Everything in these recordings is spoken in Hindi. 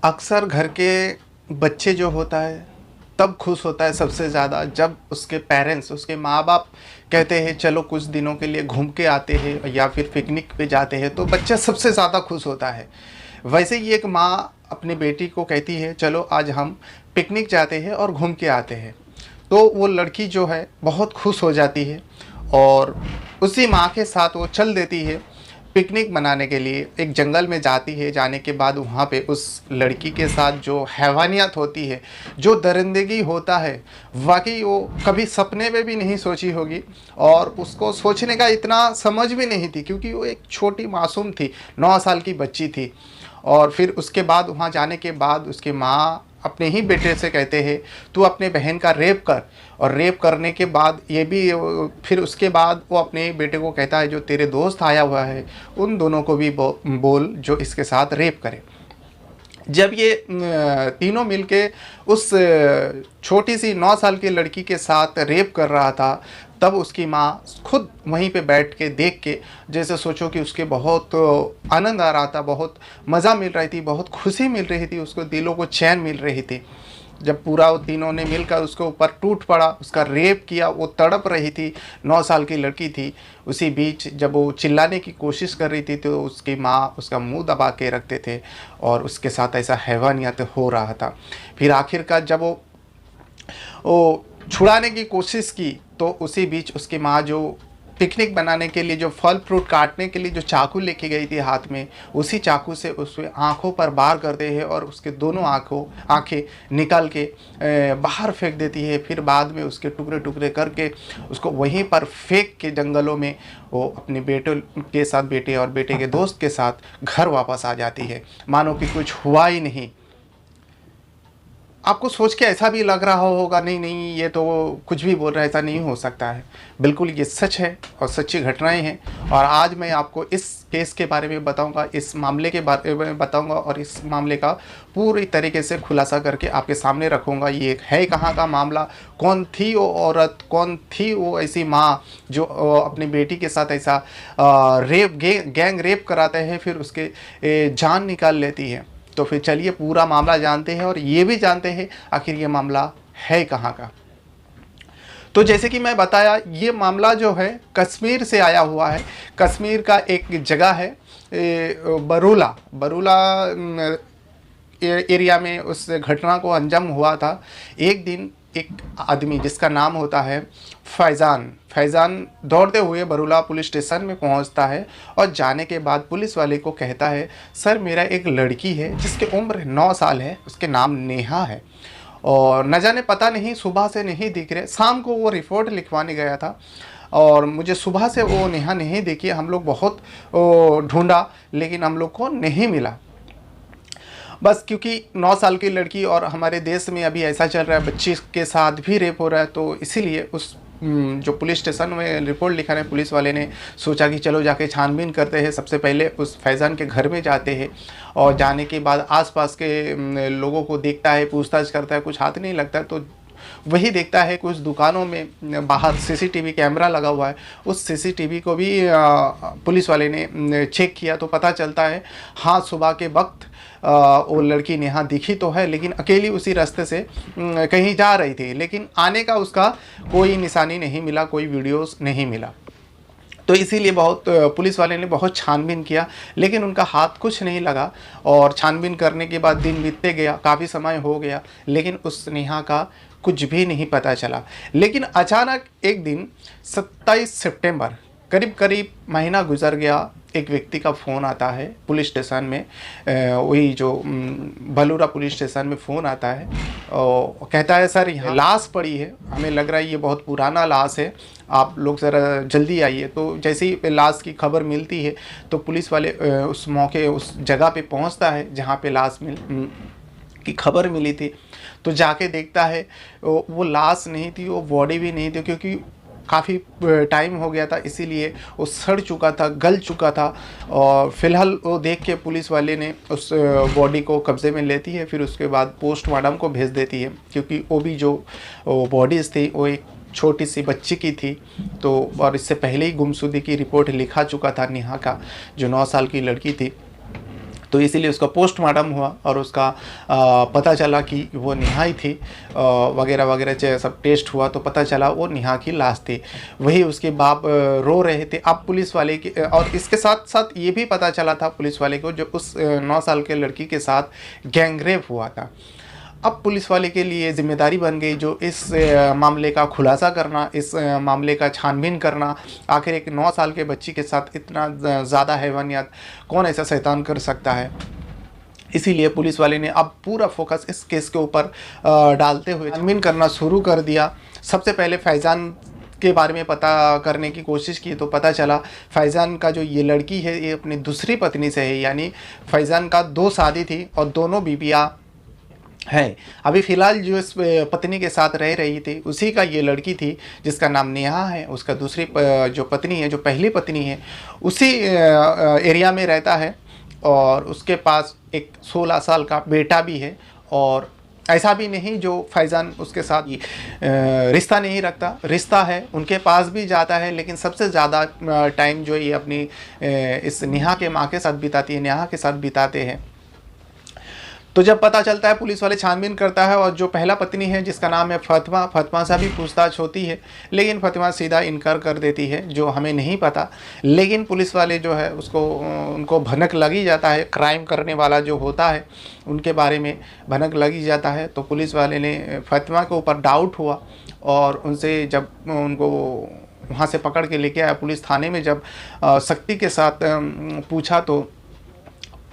अक्सर घर के बच्चे जो होता है तब खुश होता है सबसे ज़्यादा जब उसके पेरेंट्स उसके माँ बाप कहते हैं चलो कुछ दिनों के लिए घूम के आते हैं या फिर पिकनिक पे जाते हैं, तो बच्चा सबसे ज़्यादा खुश होता है। वैसे ही एक माँ अपनी बेटी को कहती है चलो आज हम पिकनिक जाते हैं और घूम के आते हैं, तो वो लड़की जो है बहुत खुश हो जाती है और उसी माँ के साथ वो चल देती है पिकनिक मनाने के लिए। एक जंगल में जाती है, जाने के बाद वहाँ पे उस लड़की के साथ जो हैवानियत होती है, जो दरिंदगी होता है, वाकई वो कभी सपने में भी नहीं सोची होगी और उसको सोचने का इतना समझ भी नहीं थी, क्योंकि वो एक छोटी मासूम थी, 9 साल की बच्ची थी। और फिर उसके बाद वहाँ जाने के बाद उसकी माँ अपने ही बेटे से कहते हैं तू अपने बहन का रेप कर, और रेप करने के बाद ये भी फिर उसके बाद वो अपने बेटे को कहता है जो तेरे दोस्त आया हुआ है उन दोनों को भी बोल जो इसके साथ रेप करे। जब ये तीनों मिलके उस छोटी सी 9 साल की लड़की के साथ रेप कर रहा था, तब उसकी माँ खुद वहीं पे बैठ के देख के जैसे सोचो कि उसके बहुत आनंद आ रहा था, बहुत मज़ा मिल रही थी, बहुत खुशी मिल रही थी, उसको दिलों को चैन मिल रही थी। जब पूरा वो तीनों ने मिलकर उसके ऊपर टूट पड़ा, उसका रेप किया, वो तड़प रही थी, 9 साल की लड़की थी। उसी बीच जब वो चिल्लाने की कोशिश कर रही थी तो उसकी माँ उसका मुंह दबा के रखते थे और उसके साथ ऐसा हैवानियत हो रहा था। फिर आखिरकार जब वो छुड़ाने की कोशिश की तो उसी बीच उसकी माँ जो पिकनिक बनाने के लिए जो फल फ्रूट काटने के लिए जो चाकू लेके गई थी हाथ में, उसी चाकू से उसके आँखों पर वार करते हैं और उसके दोनों आँखें निकाल के बाहर फेंक देती है। फिर बाद में उसके टुकड़े टुकड़े करके उसको वहीं पर फेंक के जंगलों में वो अपने बेटे के साथ, बेटे और बेटे के दोस्त के साथ घर वापस आ जाती है, मानो कि कुछ हुआ ही नहीं। आपको सोच के ऐसा भी लग रहा होगा नहीं नहीं ये तो कुछ भी बोल रहा है, ऐसा नहीं हो सकता है। बिल्कुल ये सच है और सच्ची घटनाएं हैं। और आज मैं आपको इस केस के बारे में बताऊंगा, इस मामले के बारे में बताऊंगा और इस मामले का पूरी तरीके से खुलासा करके आपके सामने रखूंगा। ये है कहाँ का मामला, कौन थी वो औरत, कौन थी वो ऐसी माँ जो अपनी बेटी के साथ ऐसा गैंग रेप कराते हैं, फिर उसके जान निकाल लेती है। तो फिर चलिए पूरा मामला जानते हैं और ये भी जानते हैं आखिर ये मामला है कहाँ का। तो जैसे कि मैं बताया, ये मामला जो है कश्मीर से आया हुआ है। कश्मीर का एक जगह है बरूला एरिया में उस घटना को अंजाम हुआ था। एक दिन एक आदमी जिसका नाम होता है फैज़ान दौड़ते हुए बरूला पुलिस स्टेशन में पहुंचता है और जाने के बाद पुलिस वाले को कहता है सर मेरा एक लड़की है जिसकी उम्र 9 साल है, उसके नाम नेहा है और न जाने पता नहीं सुबह से नहीं दिख रहे। शाम को वो रिपोर्ट लिखवाने गया था और मुझे सुबह से वो नेहा नहीं दिखी। हम लोग बहुत ढूंढा लेकिन हम लोग को नहीं मिला। बस क्योंकि 9 साल की लड़की और हमारे देश में अभी ऐसा चल रहा है, बच्ची के साथ भी रेप हो रहा है, तो इसीलिए उस जो पुलिस स्टेशन में रिपोर्ट लिखाने पुलिस वाले ने सोचा कि चलो जाके छानबीन करते हैं। सबसे पहले उस फैज़ान के घर में जाते हैं और जाने के बाद आसपास के लोगों को देखता है, पूछताछ करता है, कुछ हाथ नहीं लगता तो वही देखता है कुछ दुकानों में बाहर सीसीटीवी कैमरा लगा हुआ है। उस सीसीटीवी को भी पुलिस वाले ने चेक किया तो पता चलता है हाँ सुबह के वक्त वो लड़की नेहा दिखी तो है, लेकिन अकेली उसी रास्ते से कहीं जा रही थी, लेकिन आने का उसका कोई निशानी नहीं मिला, कोई वीडियोस नहीं मिला। तो इसीलिए पुलिस वाले ने बहुत छानबीन किया लेकिन उनका हाथ कुछ नहीं लगा और छानबीन करने के बाद दिन बीतते गया, काफ़ी समय हो गया, लेकिन उस नेहा का कुछ भी नहीं पता चला। लेकिन अचानक एक दिन 27 सितंबर करीब महीना गुजर गया, एक व्यक्ति का फ़ोन आता है पुलिस स्टेशन में, वही जो बलूरा पुलिस स्टेशन में फ़ोन आता है और कहता है सर यहाँ लाश पड़ी है, हमें लग रहा है ये बहुत पुराना लाश है, आप लोग ज़रा जल्दी आइए। तो जैसे ही लाश की खबर मिलती है तो पुलिस वाले उस मौके उस जगह पे पहुंचता है जहाँ पे लाश की खबर मिली थी। तो जाके देखता है वो लाश नहीं थी, वो बॉडी भी नहीं थी, क्योंकि काफ़ी टाइम हो गया था, इसीलिए वो सड़ चुका था, गल चुका था। और फिलहाल वो देख के पुलिस वाले ने उस बॉडी को कब्ज़े में लेती है, फिर उसके बाद पोस्टमार्टम को भेज देती है, क्योंकि वो भी जो बॉडीज़ थी वो एक छोटी सी बच्ची की थी। तो और इससे पहले ही गुमशुदगी की रिपोर्ट लिखा चुका था नेहा का, जो 9 साल की लड़की थी। तो इसीलिए उसका पोस्टमार्टम हुआ और उसका पता चला कि वो नेहा ही थी, वगैरह वगैरह सब टेस्ट हुआ तो पता चला वो नेहा की लाश थी। वही उसके बाप रो रहे थे। अब पुलिस वाले की, और इसके साथ साथ ये भी पता चला था पुलिस वाले को जो उस 9 साल के लड़की के साथ गैंगरेप हुआ था। अब पुलिस वाले के लिए जिम्मेदारी बन गई जो इस मामले का खुलासा करना, इस मामले का छानबीन करना। आखिर एक 9 साल के बच्ची के साथ इतना ज़्यादा हैवानियत कौन ऐसा शैतान कर सकता है। इसीलिए पुलिस वाले ने अब पूरा फोकस इस केस के ऊपर डालते हुए छानबीन करना शुरू कर दिया। सबसे पहले फैज़ान के बारे में पता करने की कोशिश की तो पता चला फैज़ान का जो ये लड़की है ये अपनी दूसरी पत्नी से है, यानी फैज़ान का 2 शादी थी और दोनों बीबियाँ है। अभी फ़िलहाल जो इस पत्नी के साथ रह रही थी उसी का ये लड़की थी जिसका नाम नेहा है। उसका दूसरी जो पत्नी है, जो पहली पत्नी है, उसी एरिया में रहता है और उसके पास एक 16 साल का बेटा भी है। और ऐसा भी नहीं जो फैज़ान उसके साथ रिश्ता नहीं रखता, रिश्ता है, उनके पास भी जाता है, लेकिन सबसे ज़्यादा टाइम जो ये अपनी इस नेहा के माँ के साथ बिताती है, नेहा के साथ बिताते हैं। तो जब पता चलता है पुलिस वाले छानबीन करता है और जो पहला पत्नी है जिसका नाम है फ़ातिमा से भी पूछताछ होती है, लेकिन फ़ातिमा सीधा इनकार कर देती है जो हमें नहीं पता। लेकिन पुलिस वाले जो है उनको भनक लगी जाता है, क्राइम करने वाला जो होता है उनके बारे में भनक लगी जाता है। तो पुलिस वाले ने फ़ातिमा के ऊपर डाउट हुआ और उनसे जब उनको वहाँ से पकड़ के लेके आया पुलिस थाने में, जब सख्ती के साथ पूछा तो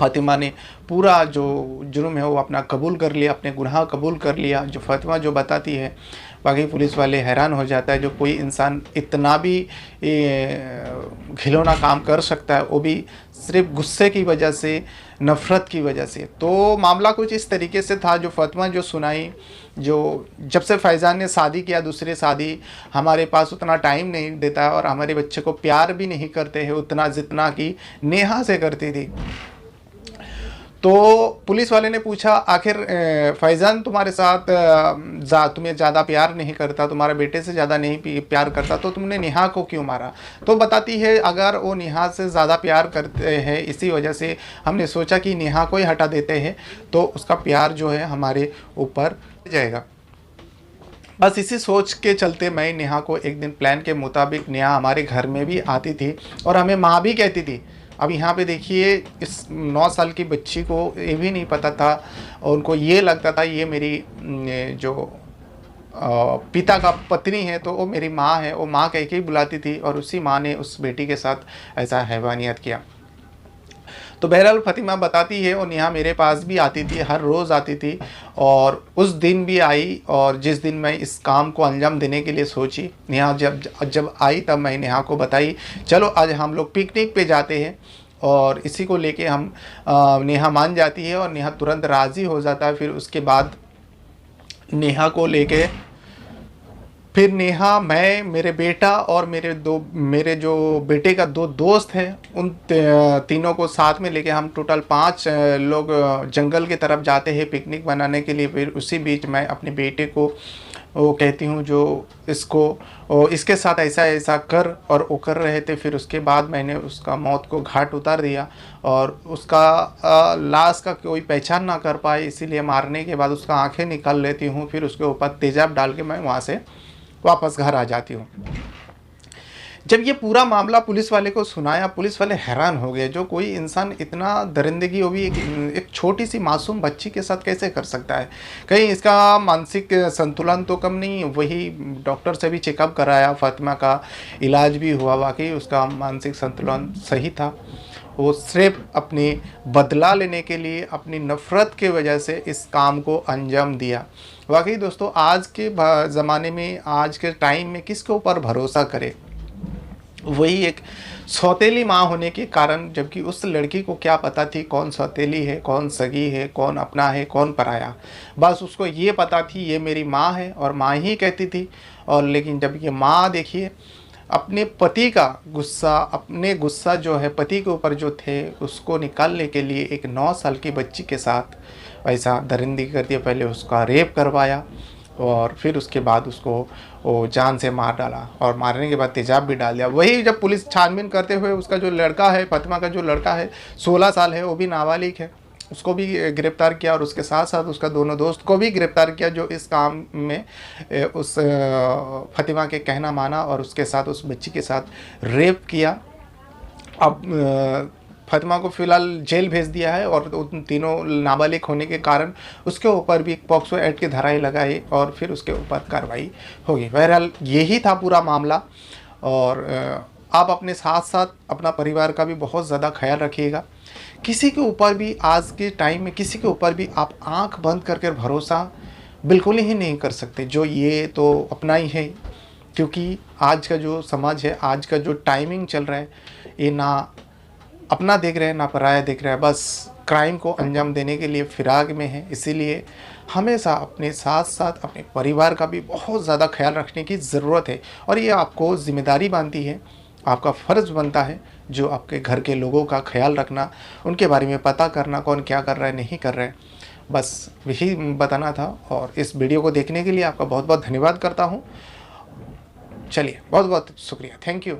फ़ातिमा ने पूरा जो जुर्म है वो अपना कबूल कर लिया, अपने गुनाह कबूल कर लिया। जो फ़ातिमा जो बताती है, बाकी पुलिस वाले हैरान हो जाता है जो कोई इंसान इतना भी घिनौना काम कर सकता है, वो भी सिर्फ गुस्से की वजह से, नफ़रत की वजह से। तो मामला कुछ इस तरीके से था जो फ़ातिमा जो सुनाई, जो जब से फैज़ान ने शादी किया, दूसरी शादी, हमारे पास उतना टाइम नहीं देता और हमारे बच्चे को प्यार भी नहीं करते हैं उतना जितना कि नेहा से करती थी। तो पुलिस वाले ने पूछा आखिर फैज़ान तुम्हारे साथ तुम्हें ज़्यादा प्यार नहीं करता, तुम्हारे बेटे से ज़्यादा नहीं प्यार करता, तो तुमने नेहा को क्यों मारा? तो बताती है अगर वो नेहा से ज़्यादा प्यार करते हैं इसी वजह से हमने सोचा कि नेहा को ही हटा देते हैं तो उसका प्यार जो है हमारे ऊपर जाएगा। बस इसी सोच के चलते मैं नेहा को एक दिन प्लान के मुताबिक, नेहा हमारे घर में भी आती थी और हमें माँ भी कहती थी। अब यहाँ पे देखिए इस 9 साल की बच्ची को ये भी नहीं पता था और उनको ये लगता था ये मेरी जो पिता का पत्नी है तो वो मेरी माँ है, वो माँ कह के ही बुलाती थी और उसी माँ ने उस बेटी के साथ ऐसा हैवानियत किया। तो बहरहाल फ़ातिमा बताती है और नेहा मेरे पास भी आती थी, हर रोज़ आती थी और उस दिन भी आई। और जिस दिन मैं इस काम को अंजाम देने के लिए सोची, नेहा जब आई तब मैं नेहा को बताई चलो आज हम लोग पिकनिक पे जाते हैं। और इसी को लेके हम नेहा मान जाती है और नेहा तुरंत राज़ी हो जाता है। फिर उसके बाद नेहा को लेके फिर नेहा, मैं, मेरे बेटा और मेरे जो बेटे का 2 दोस्त हैं, उन तीनों को साथ में लेके हम टोटल 5 लोग जंगल की तरफ जाते हैं पिकनिक बनाने के लिए। फिर उसी बीच मैं अपने बेटे को वो कहती हूँ जो इसके साथ ऐसा ऐसा कर, और वो कर रहे थे। फिर उसके बाद मैंने उसका मौत को घाट उतार दिया और उसका लाश का कोई पहचान ना कर पाए, इसीलिए मारने के बाद उसका आँखें निकाल लेती हूँ। फिर उसके ऊपर तेजाब डाल के मैं वहाँ से वापस घर आ जाती हूँ। जब ये पूरा मामला पुलिस वाले को सुनाया, पुलिस वाले हैरान हो गए। जो कोई इंसान इतना दरिंदगी, वो भी एक छोटी सी मासूम बच्ची के साथ कैसे कर सकता है? कहीं इसका मानसिक संतुलन तो कम नहीं? वही डॉक्टर से भी चेकअप कराया, फ़ातिमा का इलाज भी हुआ, वाकई उसका मानसिक संतुलन सही था। वो सिर्फ अपनी बदला लेने के लिए, अपनी नफ़रत की वजह से इस काम को अंजाम दिया। वाकई दोस्तों, आज के ज़माने में, आज के टाइम में किसके ऊपर भरोसा करे? वही एक सौतेली माँ होने के कारण, जबकि उस लड़की को क्या पता थी कौन सौतेली है, कौन सगी है, कौन अपना है, कौन पराया। बस उसको ये पता थी ये मेरी माँ है और माँ ही कहती थी। और लेकिन जब ये माँ देखिए अपने पति का गुस्सा, अपने गुस्सा जो है पति के ऊपर जो थे उसको निकालने के लिए एक 9 साल की बच्ची के साथ ऐसा दरिंदगी कर दिया। पहले उसका रेप करवाया और फिर उसके बाद उसको वो जान से मार डाला और मारने के बाद तेजाब भी डाल दिया। वही जब पुलिस छानबीन करते हुए उसका जो लड़का है, फातिमा का जो लड़का है 16 साल है, वो भी नाबालिग है, उसको भी गिरफ्तार किया और उसके साथ साथ उसका दोनों दोस्त को भी गिरफ्तार किया जो इस काम में उस फातिमा के कहना माना और उसके साथ उस बच्ची के साथ रेप किया। अब फातिमा को फ़िलहाल जेल भेज दिया है और उन तीनों नाबालिग होने के कारण उसके ऊपर भी पॉक्सो एक्ट की धाराएँ लगाई और फिर उसके ऊपर कार्रवाई होगी। बहरहाल यही था पूरा मामला। और आप अपने साथ साथ अपना परिवार का भी बहुत ज़्यादा ख्याल रखिएगा। किसी के ऊपर भी आज के टाइम में किसी के ऊपर भी आप आँख बंद करके भरोसा बिल्कुल ही नहीं कर सकते। जो ये तो अपना ही है, क्योंकि आज का जो समाज है, आज का जो टाइमिंग चल रहा है, ये ना अपना देख रहे हैं ना पराया देख रहे हैं, बस क्राइम को अंजाम देने के लिए फिराक में है। इसीलिए हमेशा अपने साथ साथ अपने परिवार का भी बहुत ज़्यादा ख्याल रखने की ज़रूरत है और ये आपको ज़िम्मेदारी बनती है, आपका फ़र्ज़ बनता है जो आपके घर के लोगों का ख्याल रखना, उनके बारे में पता करना, कौन क्या कर रहा है नहीं कर रहा है। बस यही बताना था और इस वीडियो को देखने के लिए आपका बहुत बहुत धन्यवाद करता हूँ। चलिए, बहुत बहुत शुक्रिया, थैंक यू।